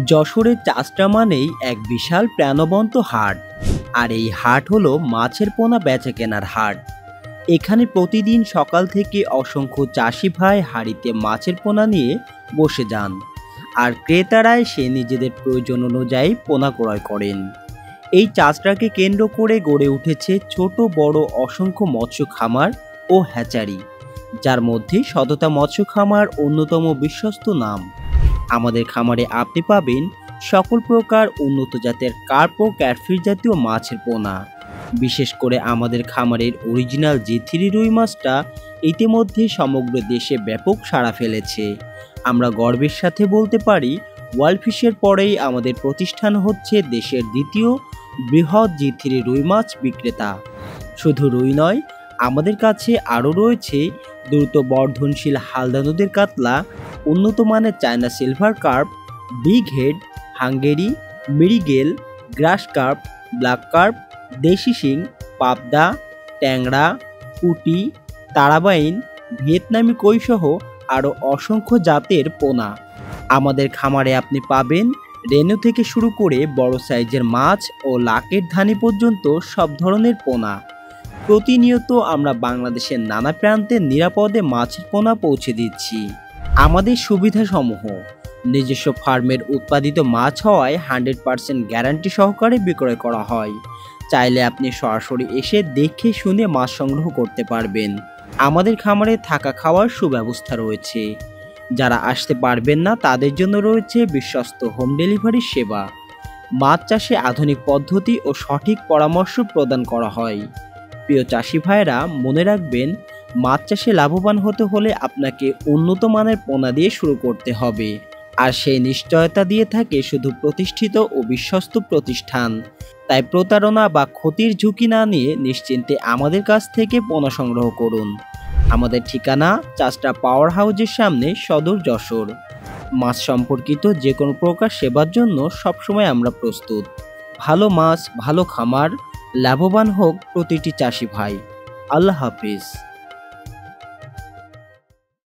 যশোরের চাষটা মানেই এক বিশাল প্রাণবন্ত হাট। আর এই হাট হলো মাছের পোনা বেচা কেনার হাট। এখানে প্রতিদিন সকাল থেকে অসংখ্য চাষি ভাই হাড়িতে মাছের পোনা নিয়ে বসে যান, আর ক্রেতারা এসে নিজেদের প্রয়োজন অনুযায়ী পোনা ক্রয় করেন। এই চাষটাকে কেন্দ্র করে গড়ে উঠেছে ছোট বড় অসংখ্য মৎস্য খামার ও হ্যাচারি, যার মধ্যে সততা মৎস্য খামার অন্যতম বিশ্বস্ত নাম। আমাদের খামারে আপনি পাবেন সকল প্রকার উন্নত জাতের কার্প ও ক্যাটফিশ জাতীয় মাছের পোনা। বিশেষ করে আমাদের খামারের অরিজিনাল G3 রুই মাছটা ইতিমধ্যে সমগ্র দেশে ব্যাপক সাড়া ফেলেছে। আমরা গর্বের সাথে বলতে পারি, ওয়ার্ল্ড ফিশের পরেই আমাদের প্রতিষ্ঠান হচ্ছে দেশের দ্বিতীয় বৃহৎ G3 রুই মাছ বিক্রেতা। শুধু রুই নয়, আমাদের কাছে আরও রয়েছে দ্রুত বর্ধনশীল হালদা নদীর কাতলা, উন্নত মানের China silver carp, big head, Hungary, mrigal, গ্রাস কার্প, ব্ল্যাক কার্প, দেশি শিং, পাবদা, ট্যাংরা, পুঁটি, তারাবাইন, ভিয়েতনামি কইসহ আরও অসংখ্য জাতের পোনা। আমাদের খামারে আপনি পাবেন রেনু থেকে শুরু করে বড় সাইজের মাছ ও লাকের ধানি পর্যন্ত সব ধরনের পোনা। প্রতিনিয়ত আমরা বাংলাদেশের নানা প্রান্তে নিরাপদে মাছের পোনা পৌঁছে দিচ্ছি। আমাদের সুবিধাসমূহ: নিজস্ব ফার্মের উৎপাদিত মাছ হওয়ায় 100% গ্যারান্টি সহকারে বিক্রয় করা হয়। চাইলে আপনি সরাসরি এসে দেখে শুনে মাছ সংগ্রহ করতে পারবেন। আমাদের খামারে থাকা খাওয়ার সুব্যবস্থা রয়েছে। যারা আসতে পারবেন না তাদের জন্য রয়েছে বিশ্বস্ত হোম ডেলিভারি সেবা। মাছ চাষে আধুনিক পদ্ধতি ও সঠিক পরামর্শ প্রদান করা হয়। প্রিয় চাষি ভাইরা, মনে রাখবেন, মাছ চাষে লাভবান হতে হলে আপনাকে উন্নত মানের পোনা দিয়ে শুরু করতে হবে। আর সেই নিশ্চয়তা দিয়ে থাকে শুধু প্রতিষ্ঠিত ও বিশ্বস্ত প্রতিষ্ঠান। তাই প্রতারণা বা ক্ষতির ঝুঁকি না নিয়ে নিশ্চিন্তে আমাদের কাছ থেকে পোনা সংগ্রহ করুন। আমাদের ঠিকানা চাষটা পাওয়ার হাউসের সামনে, সদর যশোর। মাছ সম্পর্কিত যে কোনো প্রকার সেবার জন্য সবসময় আমরা প্রস্তুত। ভালো মাছ, ভালো খামার, লাভবান হোক প্রতিটি চাষি ভাই। আল্লাহ হাফিজ।